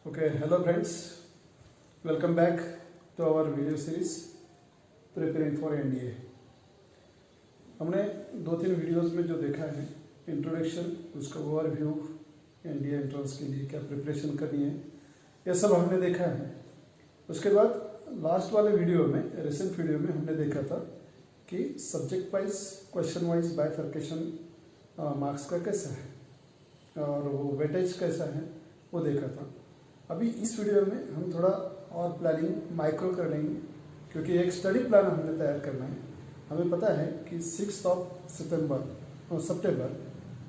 Okay, hello friends, welcome back to our video series preparing for NDA। हमने 2-3 videos में जो देखा है इंट्रोडक्शन, उसका ओवरव्यू, NDA एंट्रेंस के लिए क्या प्रिपरेशन करनी है, यह सब हमने देखा है। उसके बाद लास्ट वाले वीडियो में, रिसेंट वीडियो में हमने देखा था कि subject wise, question wise bifurcation marks का कैसा है और वो वेटेज कैसा है वो देखा था। अभी इस वीडियो में हम थोड़ा और प्लानिंग माइक्रो कर लेंगे, क्योंकि एक स्टडी प्लान हमने तैयार करना है। हमें पता है कि 6 सितंबर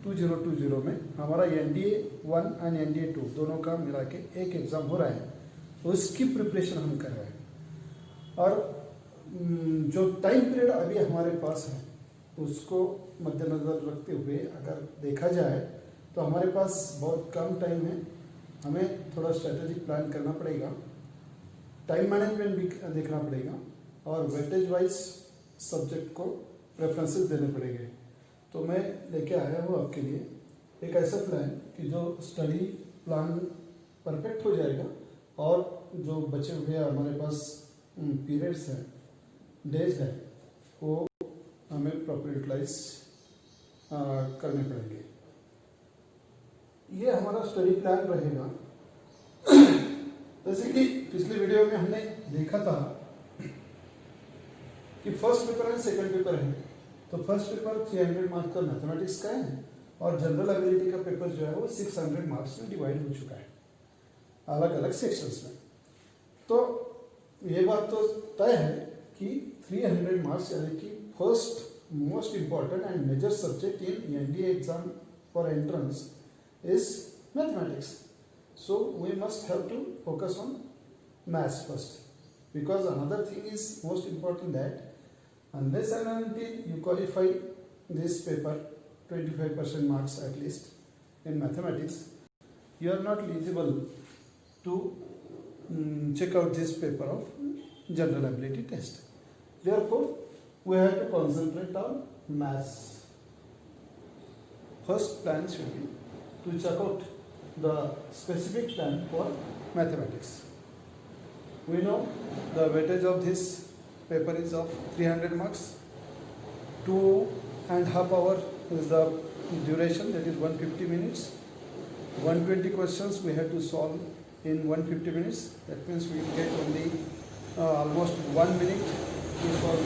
2020 में हमारा NDA 1 और NDA 2 दोनों का मिला के एक एग्ज़ाम हो रहा है, तो उसकी प्रिपरेशन हम कर रहे हैं। और जो टाइम पीरियड अभी हमारे पास है उसको मद्देनज़र रखते हुए अगर देखा जाए तो हमारे पास बहुत कम टाइम है। हमें थोड़ा स्ट्रेटेजिक प्लान करना पड़ेगा, टाइम मैनेजमेंट भी देखना पड़ेगा और वेटेज वाइज सब्जेक्ट को प्रेफरेंसेस देने पड़ेंगे। तो मैं लेके आया हूँ आपके लिए एक ऐसा प्लान कि जो स्टडी प्लान परफेक्ट हो जाएगा और जो बचे हुए हमारे पास पीरियड्स हैं, डेज हैं, वो हमें प्रॉपर यूटिलाइज करने पड़ेंगे। ये हमारा स्टडी प्लान रहेगा। जैसे कि पिछले वीडियो में हमने देखा था कि फर्स्ट पेपर है, सेकंड पेपर है। तो फर्स्ट पेपर 300 मार्क्स का मैथमेटिक्स का है और जनरल एबिलिटी का पेपर जो है वो 600 मार्क्स में डिवाइड हो चुका है अलग अलग सेक्शंस में। तो ये बात तो तय है कि 300 मार्क्स यानी कि first most important and major subject in NDA exam for entrance is mathematics. So we must have to focus on maths first, because another thing is most important that unless and until you qualify this paper 25% marks at least in mathematics, you are not eligible to check out this paper of general ability test. Therefore we have to concentrate on maths. First plan should be to check out the specific plan for mathematics. We know the weightage of this paper is of 300 marks. 2.5 hours is the duration, that is 150 minutes. 120 questions we have to solve in 150 minutes. That means we will get only almost 1 minute to solve.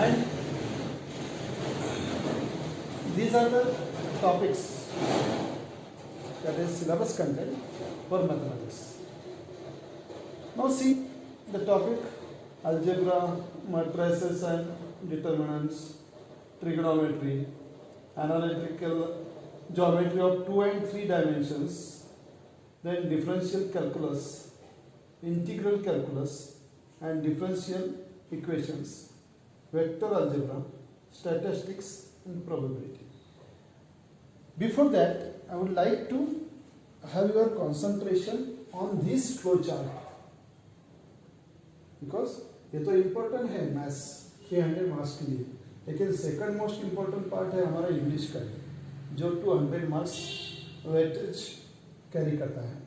And these are the topics, that is syllabus content for mathematics. Now see the topic: algebra, matrices and determinants, trigonometry, analytical geometry of 2 and 3 dimensions, then differential calculus, integral calculus and differential equations, vector algebra, statistics and probability. Before that, I would like to have your concentration on this flow chart, because ये तो important है maths 300 marks के लिए, लेकिन second most important part है हमारा English का, जो 200 मार्क्स वेटेज कैरी करता है।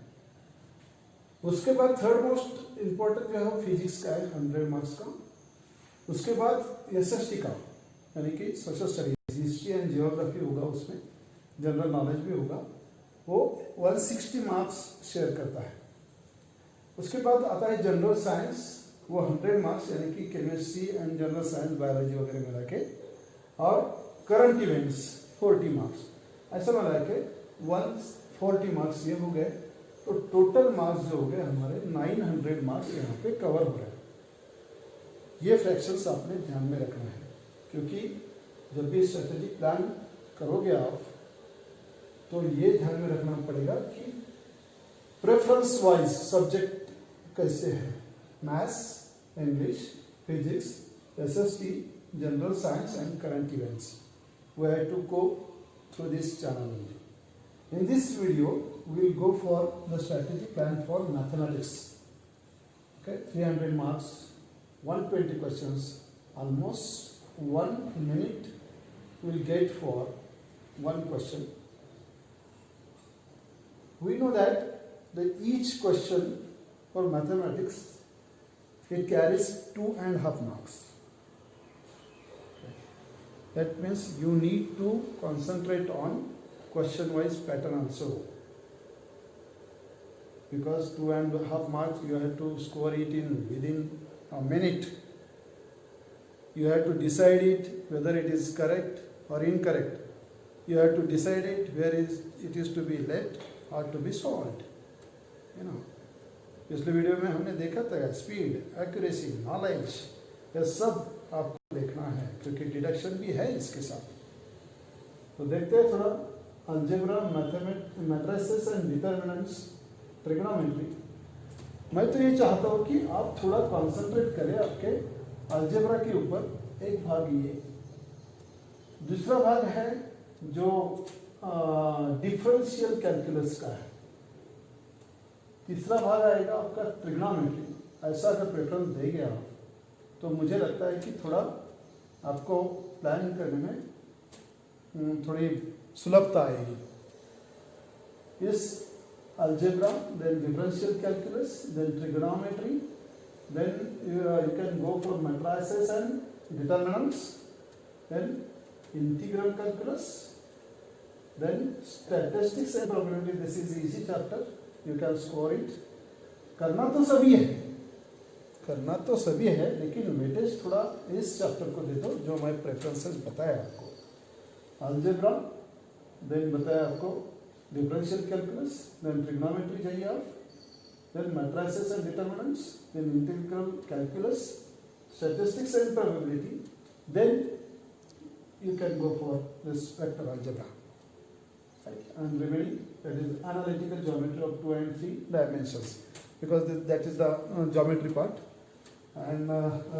उसके बाद थर्ड मोस्ट इम्पोर्टेंट जो है फिजिक्स का है 100 मार्क्स का। उसके बाद SST का यानी कि social studies, history and geography होगा, उसमें जनरल नॉलेज भी होगा, वो 160 मार्क्स शेयर करता है। उसके बाद आता है जनरल साइंस, वो 100 मार्क्स यानी कि chemistry and general science, biology वगैरह मिला के, और करंट इवेंट्स 40 मार्क्स, ऐसा मिला के 140 मार्क्स ये हो गए। तो टोटल मार्क्स जो हो गए हमारे 900 मार्क्स यहाँ पे कवर हो रहे हैं। ये फ्रैक्शंस आपने ध्यान में रखना है, क्योंकि जब भी स्ट्रेटेजिक प्लान करोगे आप तो ये ध्यान में रखना पड़ेगा कि प्रेफरेंस वाइज सब्जेक्ट कैसे है। Maths, English, physics, SST, general science and current events, we have to go through this channel only. In this video we will go for the strategic plan for mathematics. Okay, 300 marks, 120 questions, almost 1 minute we will get for one question. we know that each question for mathematics, it carries 2.5 marks. That means you need to concentrate on question wise pattern also, because 2.5 marks you have to score it within a minute. You have to decide it whether it is correct or incorrect. You have to decide it where it is to be left or to be solved. You know, पिछले video में हमने देखा था speed, accuracy, knowledge, ये सब आपको देखना है क्योंकि डिडक्शन भी है इसके साथ. तो देखते हैं थोड़ा algebra, matrices and determinants, trigonometry. मैं तो ये चाहता हूँ कि आप थोड़ा कॉन्सेंट्रेट करें आपके अलजेब्रा के ऊपर. एक भाग ये, दूसरा भाग है जो डिफरेंशियल कैलकुलस का है, तीसरा भाग आएगा आपका ट्रिग्नोमेट्री. ऐसा अगर प्रेफरेंस देंगे आप तो मुझे लगता है कि थोड़ा आपको प्लान करने में थोड़ी सुलभता आएगी. इस algebra, then differential calculus, then trigonometry, then you can go for matrices and determinants, then integral calculus, then statistics and probability. This is easy chapter, you can score it. करना तो सभी है लेकिन वेटेज थोड़ा इस चैप्टर को दे दो जो मैं प्रेफरेंसेस बताया आपको. अलजेब्रा, देन बताया आपको डिफरेंशियल कैलकुलस, देन ट्रिग्नोमेट्री चाहिए आप, then matrices and determinants, then integral calculus, statistics and probability, then you can go for this vector algebra. Right? And remaining, that is analytical geometry of 2 and 3 dimensions, because that is the geometry part, and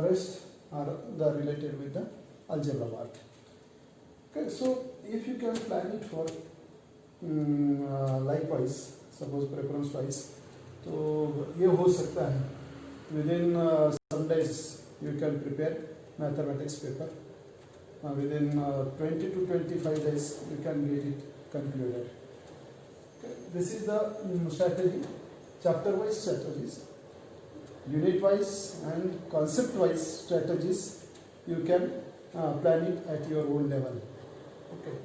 rest are the related with the algebra part. Okay, so if you can plan it for likewise, suppose preference wise, तो ये हो सकता है within some days you can prepare mathematics paper. Within 20 to 25 days you can get it concluded. Okay. This is the strategy, chapter wise strategies, unit wise and concept wise strategies. You can plan it at your own level. Okay.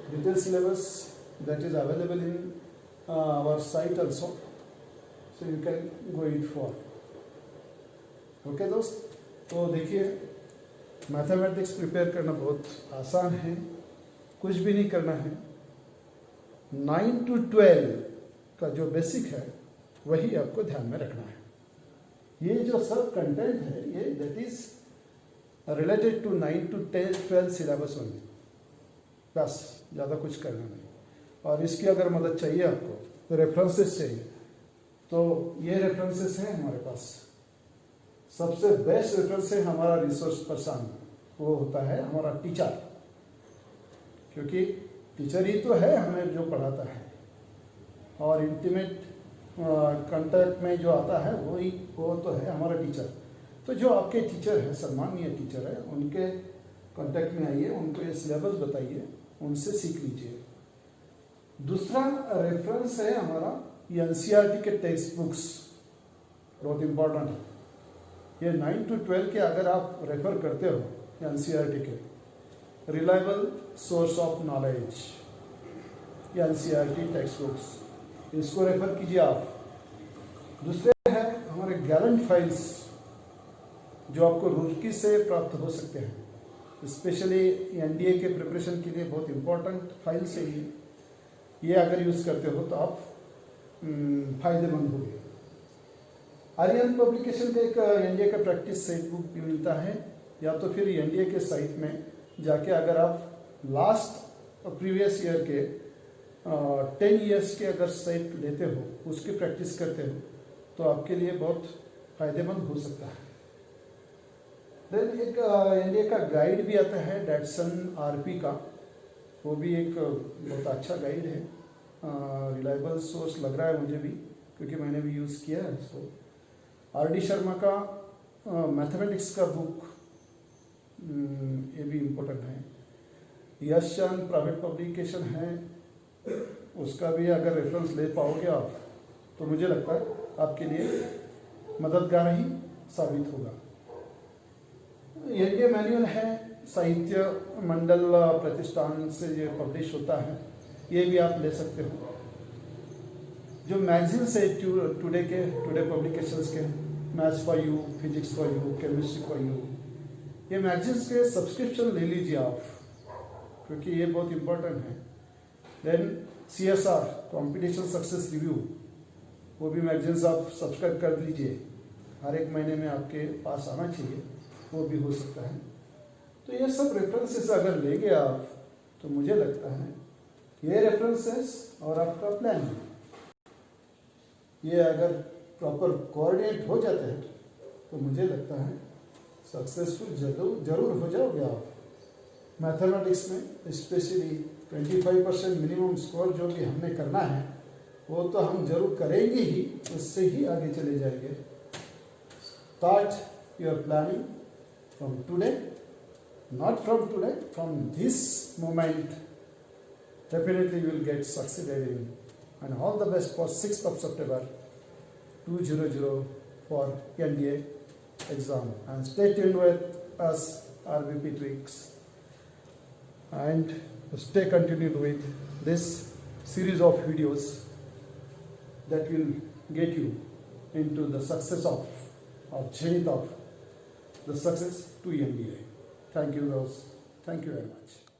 Detailed syllabus that is available in our site also. So you can go it for. Okay दोस्त, तो देखिए mathematics prepare करना बहुत आसान है, कुछ भी नहीं करना है. 9 to 12 का जो बेसिक है वही आपको ध्यान में रखना है. ये जो सब कंटेंट है ये that is related to 9 to 12 syllabus only, बस ज़्यादा कुछ करना नहीं. और इसकी अगर मदद चाहिए आपको तो रेफरेंसेस चाहिए, तो ये रेफरेंसेस हैं हमारे पास. सबसे बेस्ट रेफरेंस है हमारा रिसोर्स पर्सन, वो होता है हमारा टीचर, क्योंकि टीचर ही तो है हमें जो पढ़ाता है, और इंटीमेट कांटेक्ट में जो आता है वो तो है हमारा टीचर. तो जो आपके टीचर है, सम्मानीय टीचर है, उनके कांटेक्ट में आइए, उनको ये सिलेबस बताइए, उनसे सीख लीजिए. दूसरा रेफरेंस है हमारा एनसीईआरटी के टेक्स्ट बुक्स, बहुत इंपॉर्टेंट है. ये 9 to 12 के अगर आप रेफर करते हो एनसीईआरटी के, reliable source of knowledge, NCERT text books, इसको रेफर कीजिए आप. दूसरे हैं हमारे गैलेंट फाइल्स जो आपको रुड़की से प्राप्त हो सकते हैं, स्पेशली एनडीए के प्रिपरेशन के लिए बहुत इंपॉर्टेंट फाइल्स है ये अगर यूज़ करते हो तो आप फायदेमंद होंगे. आर्यन पब्लिकेशन का एक एनडीए का प्रैक्टिस सेट बुक भी मिलता है, या तो फिर एनडीए के साइट में जाके अगर आप लास्ट प्रीवियस ईयर के 10 ईयर्स के अगर सेट लेते हो, उसकी प्रैक्टिस करते हो, तो आपके लिए बहुत फायदेमंद हो सकता है. देन एक एनडीए का गाइड भी आता है डैटसन आरपी का, वो भी एक बहुत अच्छा गाइड है, रिलायबल सोर्स लग रहा है मुझे भी, क्योंकि मैंने भी यूज़ किया है इसको. आर.डी. शर्मा का मैथमेटिक्स का बुक, ये भी इम्पोर्टेंट है. यश चंद प्राइवेट पब्लिकेशन है, उसका भी अगर रेफरेंस ले पाओगे आप तो मुझे लगता है आपके लिए मददगार ही साबित होगा। ये मैनुअल है, साहित्य मंडल प्रतिष्ठान से ये पब्लिश होता है, ये भी आप ले सकते हो। जो मैगजीन्स है टुडे पब्लिकेशंस के, maths for you, physics for you, chemistry for you, ये मैगजीन्स के सब्सक्रिप्शन ले लीजिए आप, क्योंकि ये बहुत इंपॉर्टेंट है। Then CSR competition success review, वो भी मैगजीन्स आप सब्सक्राइब कर लीजिए, हर एक महीने में आपके पास आना चाहिए, वो भी हो सकता है। तो ये सब रेफरेंसेस अगर लेंगे आप तो मुझे लगता है ये रेफरेंसेस और आपका प्लान ये अगर प्रॉपर कोऑर्डिनेट हो जाते हैं तो मुझे लगता है सक्सेसफुल जरूर हो जाओगे आप। मैथमेटिक्स में स्पेशली 25% मिनिमम स्कोर जो भी हमने करना है वो तो हम जरूर करेंगे ही, उससे ही आगे चले जाएंगे। Start your planning from today, not from today, from this moment. Definitely you will get succeeded in, and all the best for 6th of September 2000 for NDA exam. And stay tuned with us, RVP Tweaks, and stay continued with this series of videos that will get you into the success of, or zenith of the success to NDA. Thank you, Rose. Thank you very much.